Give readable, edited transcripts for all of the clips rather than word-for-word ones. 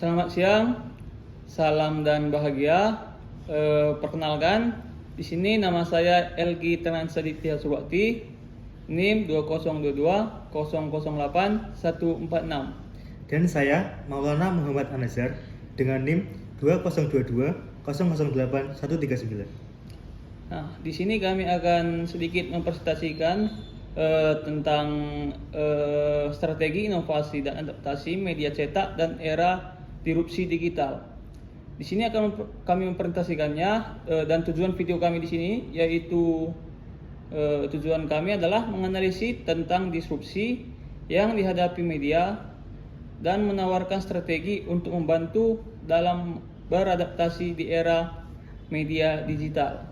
Selamat siang, salam dan bahagia. Perkenalkan, di sini nama saya Elgi Tenansaditya Subakti, NIM 2022008146. Dan saya Maulana Muhammad Anazar dengan NIM 2022008139. Nah, di sini kami akan sedikit mempresentasikan tentang strategi inovasi dan adaptasi media cetak dan era disrupsi digital. Di sini akan kami mempresentasikannya dan tujuan video kami di sini yaitu tujuan kami adalah menganalisis tentang disrupsi yang dihadapi media dan menawarkan strategi untuk membantu dalam beradaptasi di era media digital.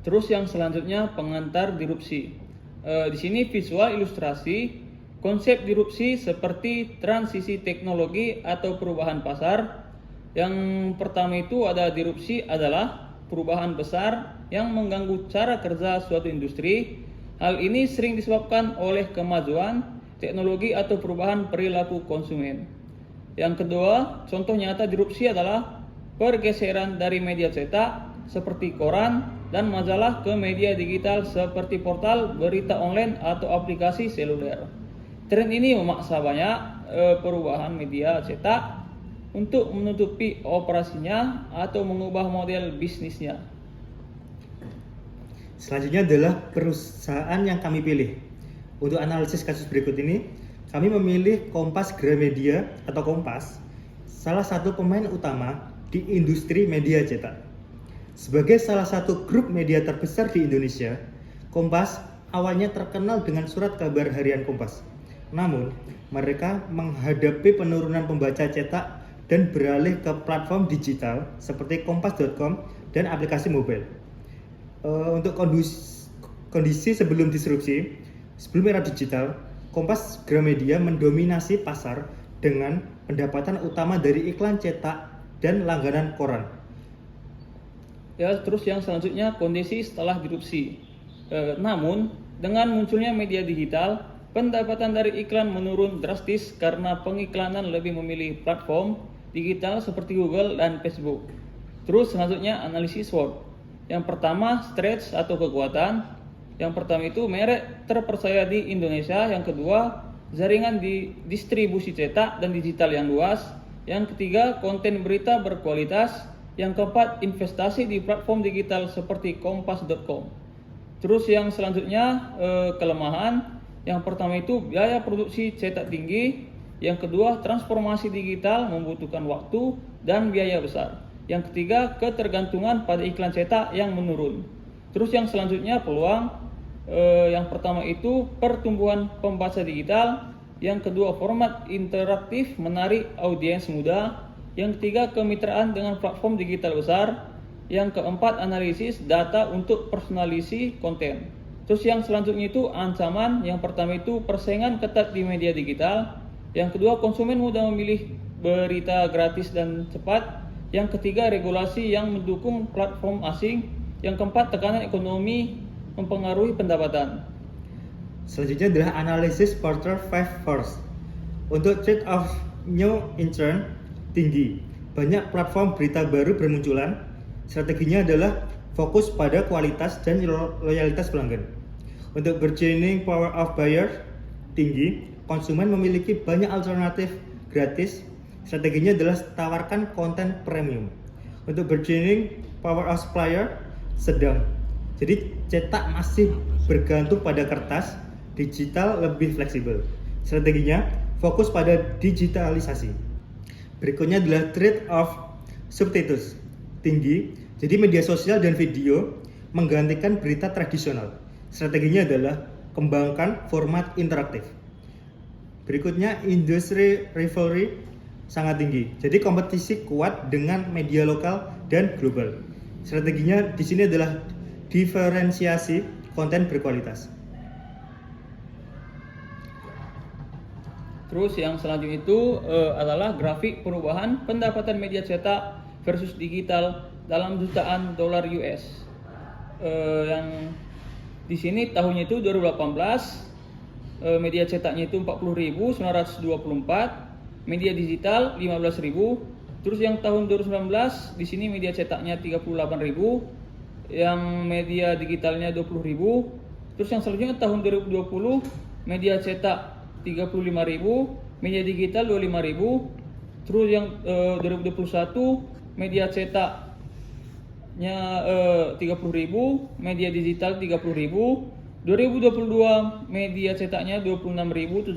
Terus yang selanjutnya pengantar disrupsi. Di sini visual ilustrasi konsep disrupsi seperti transisi teknologi atau perubahan pasar. Yang pertama itu ada disrupsi adalah perubahan besar yang mengganggu cara kerja suatu industri. Hal ini sering disebabkan oleh kemajuan teknologi atau perubahan perilaku konsumen. Yang kedua, contoh nyata disrupsi adalah pergeseran dari media cetak seperti koran dan majalah ke media digital seperti portal berita online atau aplikasi seluler. Tren ini memaksa banyak perubahan media cetak untuk menutupi operasinya atau mengubah model bisnisnya. Selanjutnya adalah perusahaan yang kami pilih. Untuk analisis kasus berikut ini, kami memilih Kompas Gramedia atau Kompas, salah satu pemain utama di industri media cetak. Sebagai salah satu grup media terbesar di Indonesia, Kompas awalnya terkenal dengan surat kabar harian Kompas. Namun, mereka menghadapi penurunan pembaca cetak dan beralih ke platform digital seperti kompas.com dan aplikasi mobile. Untuk kondisi sebelum disrupsi, sebelum era digital, Kompas Gramedia mendominasi pasar dengan pendapatan utama dari iklan cetak dan langganan koran. Ya, terus yang selanjutnya kondisi setelah disrupsi. Namun, dengan munculnya media digital, pendapatan dari iklan menurun drastis karena pengiklanan lebih memilih platform digital seperti Google dan Facebook. Terus selanjutnya analisis SWOT. Yang pertama, strength atau kekuatan. Yang pertama itu merek terpercaya di Indonesia. Yang kedua, jaringan di distribusi cetak dan digital yang luas. Yang ketiga, konten berita berkualitas. Yang keempat, investasi di platform digital seperti kompas.com. Terus yang selanjutnya kelemahan. Yang pertama itu biaya produksi cetak tinggi. Yang kedua, transformasi digital membutuhkan waktu dan biaya besar. Yang ketiga, ketergantungan pada iklan cetak yang menurun. Terus yang selanjutnya peluang. Yang pertama itu pertumbuhan pembaca digital. Yang kedua, format interaktif menarik audiens muda. Yang ketiga, kemitraan dengan platform digital besar. Yang keempat, analisis data untuk personalisasi konten. Terus yang selanjutnya itu ancaman. Yang pertama itu persaingan ketat di media digital. Yang kedua, konsumen mudah memilih berita gratis dan cepat. Yang ketiga, regulasi yang mendukung platform asing. Yang keempat, tekanan ekonomi mempengaruhi pendapatan. Selanjutnya adalah analisis quarter 5 first. Untuk rate of new entrant tinggi, banyak platform berita baru bermunculan. Strateginya adalah fokus pada kualitas dan loyalitas pelanggan. Untuk bargaining power of buyer tinggi, konsumen memiliki banyak alternatif gratis. Strateginya adalah tawarkan konten premium. Untuk bargaining power of supplier sedang. Jadi cetak masih bergantung pada kertas, digital lebih fleksibel. Strateginya fokus pada digitalisasi. Berikutnya adalah trade of substitutes tinggi. Jadi media sosial dan video menggantikan berita tradisional. Strateginya adalah kembangkan format interaktif. Berikutnya industri rivalry sangat tinggi. Jadi kompetisi kuat dengan media lokal dan global. Strateginya di sini adalah diferensiasi konten berkualitas. Terus yang selanjutnya itu adalah grafik perubahan pendapatan media cetak versus digital dalam jutaan dolar US. Yang di sini tahunnya itu 2018, media cetaknya itu 40.924, media digital 15.000. Terus yang tahun 2019 di sini media cetaknya 38.000, yang media digitalnya 20.000. Terus yang selanjutnya tahun 2020 media cetak 35.000, media digital 25.000. Terus yang 2021 media cetaknya 30.000, media digital 30.000. 2022 media cetaknya 26.799,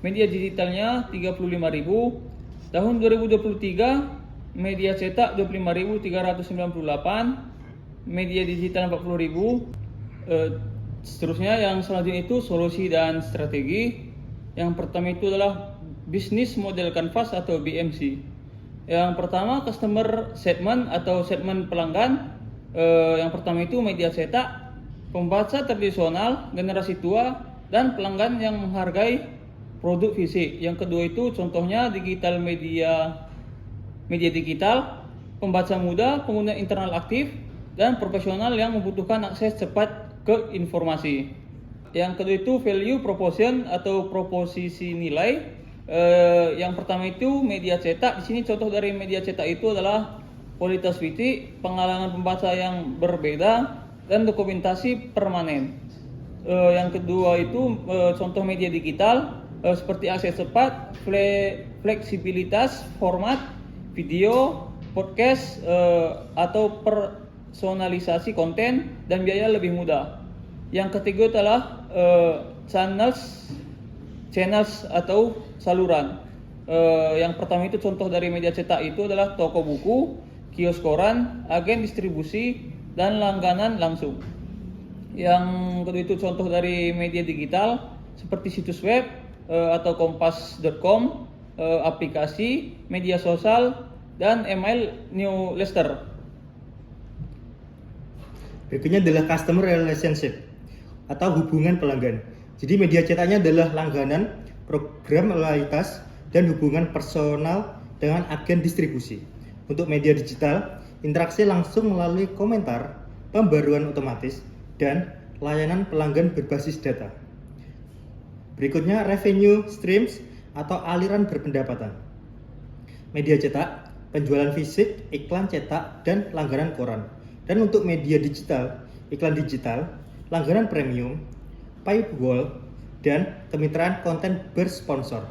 media digitalnya 35.000. Tahun 2023 media cetak 25.398, media digital 40.000. Seterusnya yang selanjutnya itu solusi dan strategi. Yang pertama itu adalah Business Model Canvas atau BMC. Yang pertama customer segment atau segmen pelanggan. Yang pertama itu media cetak, pembaca tradisional, generasi tua, dan pelanggan yang menghargai produk fisik. Yang kedua itu contohnya digital media digital, pembaca muda, pengguna internal aktif, dan profesional yang membutuhkan akses cepat ke informasi. Yang kedua itu value proposition atau proposisi nilai. Yang pertama itu media cetak. Di sini contoh dari media cetak itu adalah kualitas fisik, pengalaman pembaca yang berbeda, dan dokumentasi permanen. Yang kedua itu contoh media digital seperti akses cepat, fleksibilitas format, video, podcast, atau personalisasi konten, dan biaya lebih mudah. Yang ketiga adalah channels atau saluran. Yang pertama itu contoh dari media cetak itu adalah toko buku, kios koran, agen distribusi, dan langganan langsung. Yang kedua itu contoh dari media digital seperti situs web atau kompas.com, aplikasi, media sosial, dan email newsletter. Berikutnya adalah customer relationship atau hubungan pelanggan. Jadi media cetaknya adalah langganan, program loyalitas, dan hubungan personal dengan agen distribusi. Untuk media digital, interaksi langsung melalui komentar, pembaruan otomatis, dan layanan pelanggan berbasis data. Berikutnya revenue streams atau aliran berpendapatan. Media cetak, penjualan fisik, iklan cetak, dan langganan koran. Dan untuk media digital, iklan digital, langganan premium, paywall, dan kemitraan konten bersponsor.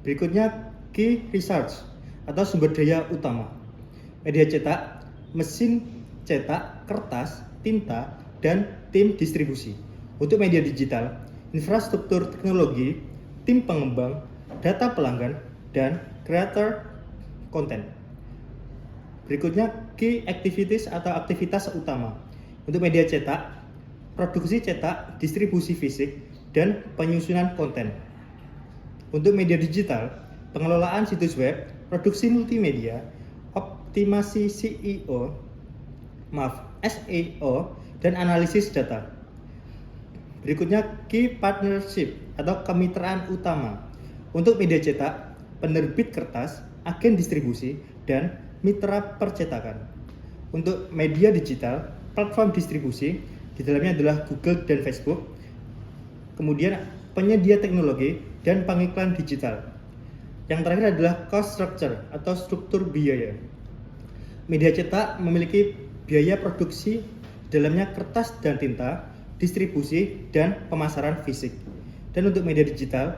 Berikutnya key research atau sumber daya utama. Media cetak, mesin cetak, kertas, tinta, dan tim distribusi. Untuk media digital, infrastruktur teknologi, tim pengembang, data pelanggan, dan creator konten. Berikutnya key activities atau aktivitas utama. Untuk media cetak, produksi cetak, distribusi fisik, dan penyusunan konten. Untuk media digital, pengelolaan situs web, produksi multimedia, optimasi SEO, dan analisis data. Berikutnya key partnership atau kemitraan utama. Untuk media cetak, penerbit kertas, agen distribusi, dan mitra percetakan. Untuk media digital, platform distribusi, di dalamnya adalah Google dan Facebook. Kemudian penyedia teknologi dan pengiklan digital. Yang terakhir adalah cost structure atau struktur biaya. Media cetak memiliki biaya produksi, dalamnya kertas dan tinta, distribusi, dan pemasaran fisik. Dan untuk media digital,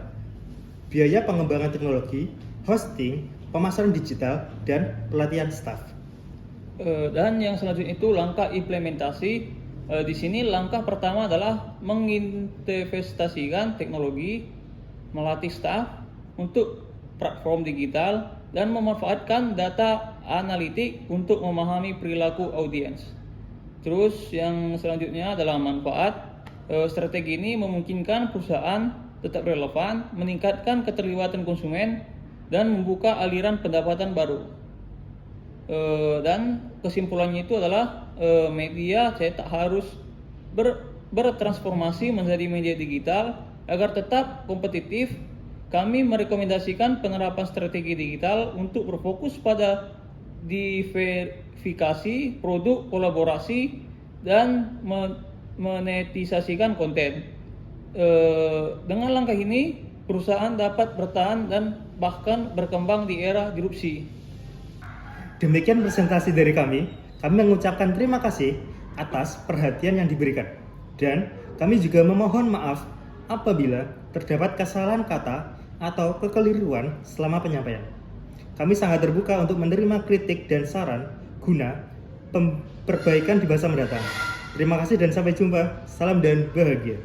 biaya pengembangan teknologi, hosting, pemasaran digital, dan pelatihan staff. Dan yang selanjutnya itu langkah implementasi. Di sini langkah pertama adalah menginvestasikan teknologi, melatih staff untuk platform digital, dan memanfaatkan data analitik untuk memahami perilaku audiens. Terus yang selanjutnya adalah manfaat. Strategi ini memungkinkan perusahaan tetap relevan, meningkatkan keterlibatan konsumen, dan membuka aliran pendapatan baru. Dan kesimpulannya itu adalah media cetak harus bertransformasi menjadi media digital agar tetap kompetitif. Kami merekomendasikan penerapan strategi digital untuk berfokus pada diversifikasi produk, kolaborasi, dan monetisasikan konten. Dengan langkah ini perusahaan dapat bertahan dan bahkan berkembang di era disrupsi. Demikian presentasi dari kami. Kami mengucapkan terima kasih atas perhatian yang diberikan. Dan kami juga memohon maaf apabila terdapat kesalahan kata atau kekeliruan selama penyampaian. Kami sangat terbuka untuk menerima kritik dan saran guna perbaikan di masa mendatang. Terima kasih dan sampai jumpa. Salam dan bahagia.